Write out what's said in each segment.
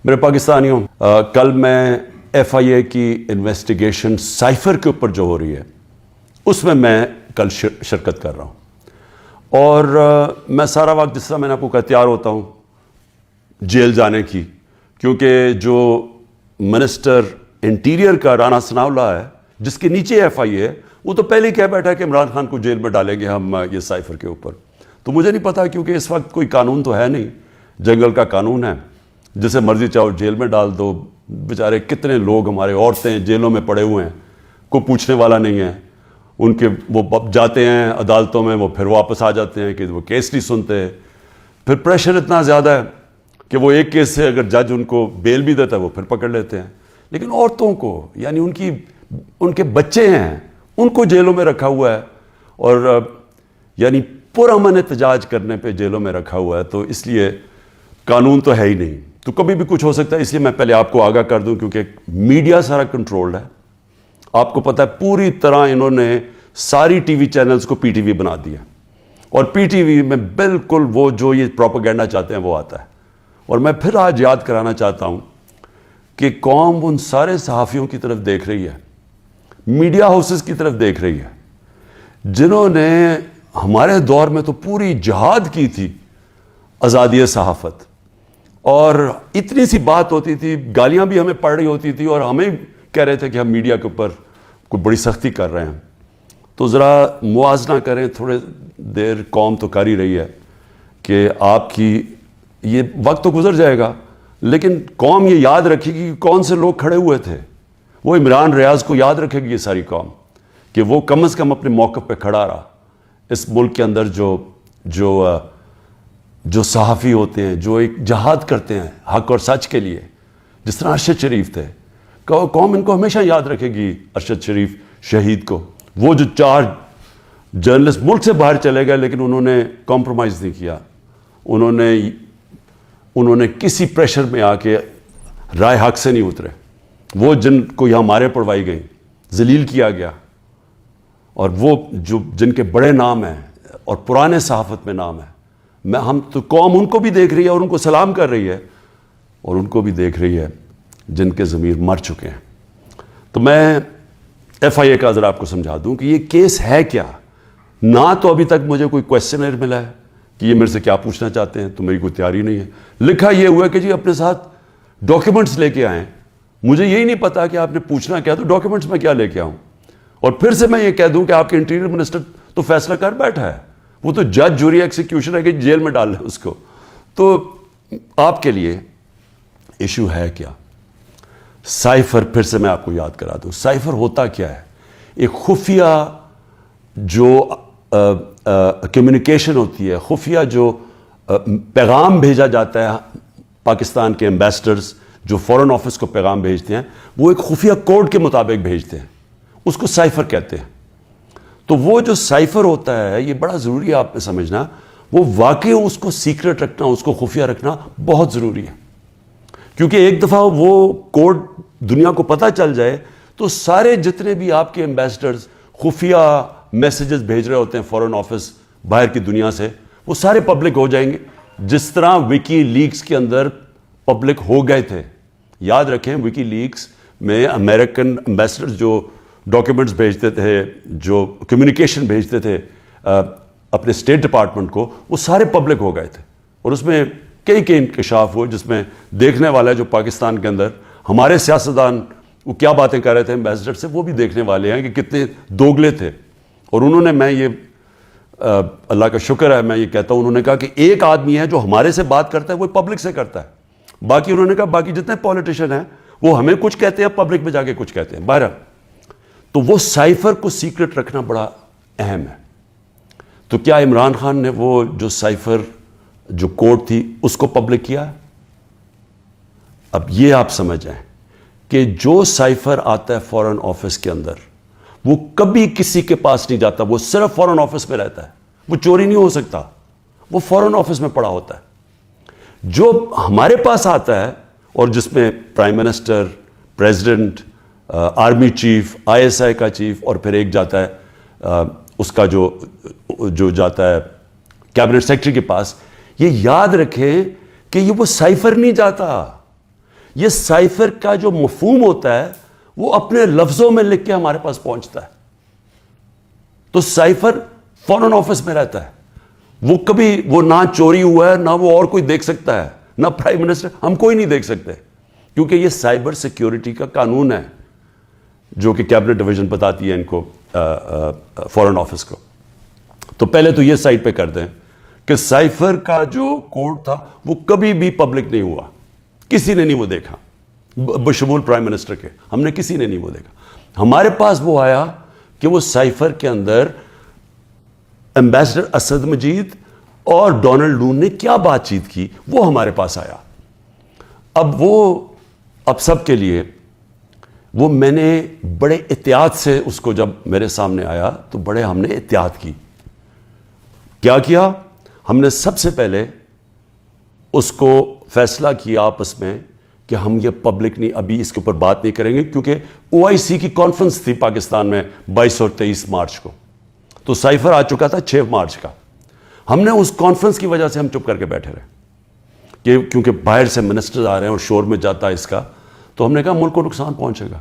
میرے پاکستانیوں، کل میں ایف آئی اے کی انویسٹیگیشن سائفر کے اوپر جو ہو رہی ہے اس میں کل شرکت کر رہا ہوں، اور میں سارا وقت جس طرح میں نے آپ کو کہا تیار ہوتا ہوں جیل جانے کی، کیونکہ جو منسٹر انٹیریئر کا رانا ثناء اللہ ہے جس کے نیچے ایف آئی اے ہے، وہ تو پہلے ہی کہہ بیٹھا کہ عمران خان کو جیل میں ڈالیں گے ہم یہ سائفر کے اوپر۔ تو مجھے نہیں پتا، کیونکہ اس وقت کوئی قانون تو ہے نہیں، جنگل کا قانون ہے، جسے مرضی چاہو جیل میں ڈال دو۔ بیچارے کتنے لوگ ہمارے عورتیں جیلوں میں پڑے ہوئے ہیں، کوئی پوچھنے والا نہیں ہے، ان کے وہ جاتے ہیں عدالتوں میں، وہ پھر واپس آ جاتے ہیں کہ وہ کیس نہیں سنتے، پھر پریشر اتنا زیادہ ہے کہ وہ ایک کیس سے اگر جج ان کو بیل بھی دیتا ہے وہ پھر پکڑ لیتے ہیں۔ لیکن عورتوں کو، یعنی ان کے بچے ہیں، ان کو جیلوں میں رکھا ہوا ہے، اور یعنی پرامن احتجاج کرنے پہ جیلوں میں رکھا ہوا ہے۔ تو اس لیے قانون تو ہے ہی نہیں، تو کبھی بھی کچھ ہو سکتا ہے۔ اس لیے میں پہلے آپ کو آگاہ کر دوں، کیونکہ میڈیا سارا کنٹرولڈ ہے۔ آپ کو پتہ ہے پوری طرح انہوں نے ساری ٹی وی چینلز کو پی ٹی وی بنا دیا، اور پی ٹی وی میں بالکل وہ جو یہ پروپیگنڈا چاہتے ہیں وہ آتا ہے۔ اور میں پھر آج یاد کرانا چاہتا ہوں کہ قوم ان سارے صحافیوں کی طرف دیکھ رہی ہے، میڈیا ہاؤسز کی طرف دیکھ رہی ہے، جنہوں نے ہمارے دور میں تو پوری جہاد کی تھی آزادی صحافت، اور اتنی سی بات ہوتی تھی، گالیاں بھی ہمیں پڑ رہی ہوتی تھی، اور ہمیں کہہ رہے تھے کہ ہم میڈیا کے اوپر کوئی بڑی سختی کر رہے ہیں۔ تو ذرا موازنہ کریں، تھوڑے دیر قوم تو کر ہی رہی ہے کہ آپ کی یہ وقت تو گزر جائے گا، لیکن قوم یہ یاد رکھے گی کہ کون سے لوگ کھڑے ہوئے تھے۔ وہ عمران ریاض کو یاد رکھے گی یہ ساری قوم، کہ وہ کم از کم اپنے موقف پہ کھڑا رہا۔ اس ملک کے اندر جو صحافی ہوتے ہیں، جو ایک جہاد کرتے ہیں حق اور سچ کے لیے، جس طرح ارشد شریف تھے، قوم ان کو ہمیشہ یاد رکھے گی، ارشد شریف شہید کو۔ وہ جو 4 جرنلسٹ ملک سے باہر چلے گئے، لیکن انہوں نے کمپرومائز نہیں کیا، انہوں نے کسی پریشر میں آ کے رائے حق سے نہیں اترے۔ وہ جن کو یہاں مارے پڑوائی گئی، ذلیل کیا گیا، اور وہ جن کے بڑے نام ہیں اور پرانے صحافت میں نام ہے، ہم تو قوم ان کو بھی دیکھ رہی ہے اور ان کو سلام کر رہی ہے، اور ان کو بھی دیکھ رہی ہے جن کے ضمیر مر چکے ہیں۔ تو میں ایف آئی اے کا ذرا آپ کو سمجھا دوں کہ یہ کیس ہے کیا۔ نہ تو ابھی تک مجھے کوئی کویسچنر ملا ہے کہ یہ میرے سے کیا پوچھنا چاہتے ہیں، تو میری کوئی تیاری نہیں ہے۔ لکھا یہ ہوا ہے کہ جی اپنے ساتھ ڈاکیومنٹس لے کے آئیں۔ مجھے یہی نہیں پتا کہ آپ نے پوچھنا کیا، تو ڈاکیومنٹس میں کیا لے کے آؤں؟ اور پھر سے میں یہ کہہ دوں کہ آپ کے انٹیریئر منسٹر تو فیصلہ کر بیٹھا ہے، وہ تو جج جوری ایکسیکیوشن ہے کہ جیل میں ڈال لیں اس کو۔ تو آپ کے لیے ایشو ہے کیا؟ سائفر، پھر سے میں آپ کو یاد کرا دوں، سائفر ہوتا کیا ہے؟ ایک خفیہ جو کمیونیکیشن ہوتی ہے، خفیہ جو پیغام بھیجا جاتا ہے، پاکستان کے ایمبیسڈرز جو فورن آفس کو پیغام بھیجتے ہیں، وہ ایک خفیہ کوڈ کے مطابق بھیجتے ہیں، اس کو سائفر کہتے ہیں۔ تو وہ جو سائفر ہوتا ہے، یہ بڑا ضروری ہے آپ نے سمجھنا، وہ واقعی اس کو سیکرٹ رکھنا، اس کو خفیہ رکھنا بہت ضروری ہے، کیونکہ ایک دفعہ وہ کوڈ دنیا کو پتہ چل جائے تو سارے جتنے بھی آپ کے ایمبیسڈرز خفیہ میسیجز بھیج رہے ہوتے ہیں فورن آفس باہر کی دنیا سے، وہ سارے پبلک ہو جائیں گے، جس طرح وکی لیکس کے اندر پبلک ہو گئے تھے۔ یاد رکھیں، وکی لیکس میں امریکن ایمبیسڈرز جو ڈاکیومنٹس بھیجتے تھے، جو کمیونیکیشن بھیجتے تھے اپنے اسٹیٹ ڈپارٹمنٹ کو، وہ سارے پبلک ہو گئے تھے، اور اس میں کئی انکشاف ہوئے، جس میں دیکھنے والا جو پاکستان کے اندر ہمارے سیاستدان وہ کیا باتیں کر رہے تھے ایمبیسڈر سے، وہ بھی دیکھنے والے ہیں کہ کتنے دوگلے تھے۔ اور انہوں نے، میں یہ اللہ کا شکر ہے میں یہ کہتا ہوں، انہوں نے کہا کہ ایک آدمی ہے جو ہمارے سے بات کرتا ہے، وہ پبلک سے کرتا ہے۔ باقی انہوں نے کہا باقی جتنے پولیٹیشین ہیں وہ ہمیں کچھ کہتے ہیں، پبلک میں جا کے کچھ کہتے ہیں۔ بہرحال تو وہ سائفر کو سیکرٹ رکھنا بڑا اہم ہے۔ تو کیا عمران خان نے وہ جو سائفر جو کوڈ تھی اس کو پبلک کیا؟ اب یہ آپ سمجھ جائیں کہ جو سائفر آتا ہے فورن آفس کے اندر، وہ کبھی کسی کے پاس نہیں جاتا، وہ صرف فورن آفس میں رہتا ہے، وہ چوری نہیں ہو سکتا، وہ فورن آفس میں پڑا ہوتا ہے۔ جو ہمارے پاس آتا ہے، اور جس میں prime minister, president, army chief, I S I کا چیف، اور پھر ایک جاتا ہے اس کا جو جاتا ہے کیبنٹ سیکرٹری کے پاس، یہ یاد رکھیں کہ یہ وہ سائفر نہیں جاتا، یہ سائفر کا جو مفہوم ہوتا ہے وہ اپنے لفظوں میں لکھ کے ہمارے پاس پہنچتا ہے. تو سائفر فورن آفس میں رہتا ہے, وہ کبھی وہ نہ چوری ہوا ہے, نہ وہ اور کوئی دیکھ سکتا ہے, نہ پرائم منسٹر, ہم کوئی نہیں دیکھ سکتے, کیونکہ یہ سائبر سیکیورٹی کا قانون ہے جو کہ کیبنٹ ڈویژن بتاتی ہے ان کو, فورن آفس کو. تو پہلے تو یہ سائٹ پہ کر دیں کہ سائفر کا جو کوڈ تھا وہ کبھی بھی پبلک نہیں ہوا, کسی نے نہیں وہ دیکھا بشمول پرائم منسٹر کے, ہم نے کسی نے نہیں وہ دیکھا. ہمارے پاس وہ آیا کہ وہ سائفر کے اندر ایمبیسڈر اسد مجید اور ڈونلڈ نون نے کیا بات چیت کی, وہ ہمارے پاس آیا. اب سب کے لیے وہ میں نے بڑے احتیاط سے اس کو جب میرے سامنے آیا تو بڑے ہم نے احتیاط کی. کیا کیا ہم نے؟ سب سے پہلے اس کو فیصلہ کیا آپس میں کہ ہم یہ پبلک نہیں, ابھی اس کے اوپر بات نہیں کریں گے, کیونکہ OIC کی کانفرنس تھی پاکستان میں 22 اور 23 مارچ کو, تو سائفر آ چکا تھا 6 مارچ کا. ہم نے اس کانفرنس کی وجہ سے ہم چپ کر کے بیٹھے رہے کہ کیونکہ باہر سے منسٹر آ رہے ہیں اور شور میں جاتا ہے اس کا, تو ہم نے کہا ملک کو نقصان پہنچے گا.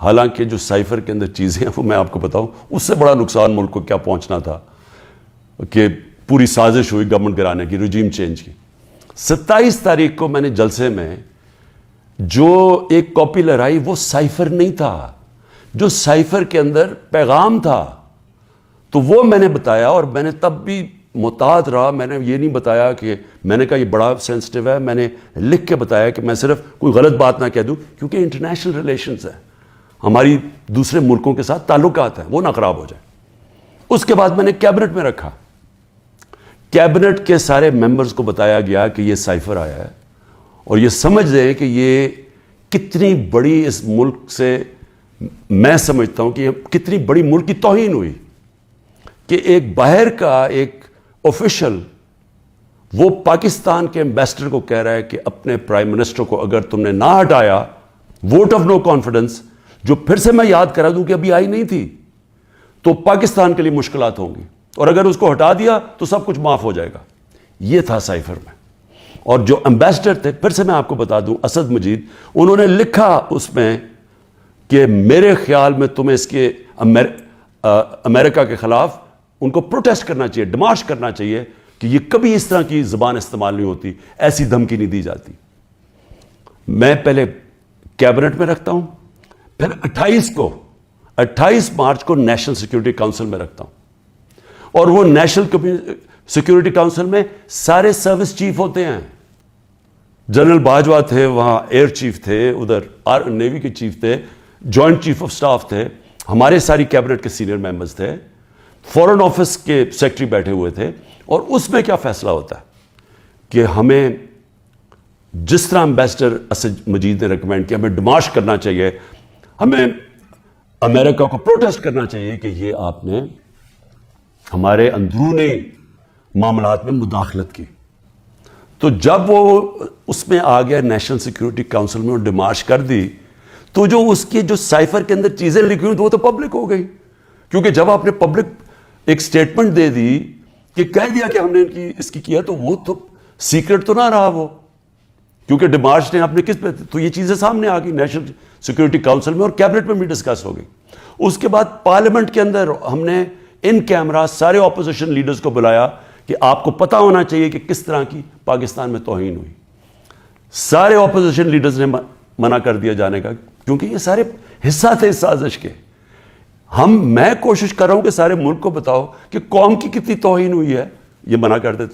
حالانکہ جو سائفر کے اندر چیزیں ہیں وہ میں آپ کو بتاؤں, اس سے بڑا نقصان ملک کو کیا پہنچنا تھا کہ پوری سازش ہوئی گورنمنٹ گرانے کی, رجیم چینج کی. 27 تاریخ کو میں نے جلسے میں جو ایک کاپی لہرائی وہ سائفر نہیں تھا, جو سائفر کے اندر پیغام تھا, تو وہ میں نے بتایا. اور میں نے تب بھی محتاط رہا, میں نے یہ نہیں بتایا کہ میں نے کہا یہ بڑا سینسٹیو ہے, میں نے لکھ کے بتایا کہ میں صرف کوئی غلط بات نہ کہہ دوں, کیونکہ انٹرنیشنل ریلیشنز ہیں, ہماری دوسرے ملکوں کے ساتھ تعلقات ہیں, وہ نہ خراب ہو جائے. اس کے بعد میں نے کیبنٹ میں رکھا, کیبنٹ کے سارے ممبرز کو بتایا گیا کہ یہ سائفر آیا ہے, اور یہ سمجھ لیں کہ یہ کتنی بڑی اس ملک سے, میں سمجھتا ہوں کہ یہ کتنی بڑی ملک کی توہین ہوئی کہ ایک باہر کا ایک آفیشل وہ پاکستان کے ایمبیسڈر کو کہہ رہا ہے کہ اپنے پرائم منسٹر کو اگر تم نے نہ ہٹایا, ووٹ آف نو کانفیڈنس, جو پھر سے میں یاد کرا دوں کہ ابھی آئی نہیں تھی, تو پاکستان کے لیے مشکلات ہوں گی, اور اگر اس کو ہٹا دیا تو سب کچھ معاف ہو جائے گا. یہ تھا سائفر میں. اور جو ایمبیسڈر تھے, پھر سے میں آپ کو بتا دوں, اسد مجید, انہوں نے لکھا اس میں کہ میرے خیال میں تمہیں اس کے امریکہ کے خلاف ان کو پروٹیسٹ کرنا چاہیے, ڈیمارش کرنا چاہیے کہ یہ کبھی اس طرح کی زبان استعمال نہیں ہوتی, ایسی دھمکی نہیں دی جاتی. میں پہلے کیبنٹ میں رکھتا ہوں, پھر 28 مارچ کو نیشنل سیکیورٹی کاؤنسل میں رکھتا ہوں, اور وہ نیشنل سیکیورٹی کاؤنسل میں سارے سروس چیف ہوتے ہیں. جنرل باجوہ تھے وہاں, ایئر چیف تھے ادھر, نیوی کے چیف تھے, جوائنٹ چیف آف سٹاف تھے, ہمارے ساری کیبنٹ کے سینئر ممبرز تھے, فورن آفس کے سیکرٹری بیٹھے ہوئے تھے. اور اس میں کیا فیصلہ ہوتا ہے کہ ہمیں جس طرح ایمبیسڈر اسد مجید نے ریکمینڈ کیا, ہمیں ڈیمارش کرنا چاہیے, ہمیں امریکہ کو پروٹیسٹ کرنا چاہیے کہ یہ آپ نے ہمارے اندرونی معاملات میں مداخلت کی. تو جب وہ اس میں آ گیا نیشنل سیکیورٹی کاؤنسل میں, ڈیمارش کر دی, تو جو اس کی جو سائفر کے اندر چیزیں لکھی ہوئی وہ تو پبلک ہو گئی, کیونکہ جب آپ نے پبلک ایک سٹیٹمنٹ دے دی کہ کہہ دیا کہ ہم نے اس کی کیا, تو وہ تو سیکرٹ تو نہ رہا وہ, کیونکہ ڈیمارش نے آپ نے کس پہ, تو یہ چیزیں سامنے آ گئی نیشنل سیکیورٹی کاؤنسل میں, اور کیبنٹ میں بھی ڈسکس ہو گئی. اس کے بعد پارلیمنٹ کے اندر ہم نے ان کیمرہ سارے اپوزیشن لیڈرز کو بلایا کہ آپ کو پتا ہونا چاہیے کہ کس طرح کی پاکستان میں توہین ہوئی. سارے اپوزیشن لیڈرز نے منع کر دیا جانے کا, کیونکہ یہ سارے حصہ تھے اس سازش کے. میں کوشش کر رہا ہوں کہ سارے ملک کو بتاؤ کہ قوم کی کتنی توہین ہوئی ہے, یہ منع کر دیتے.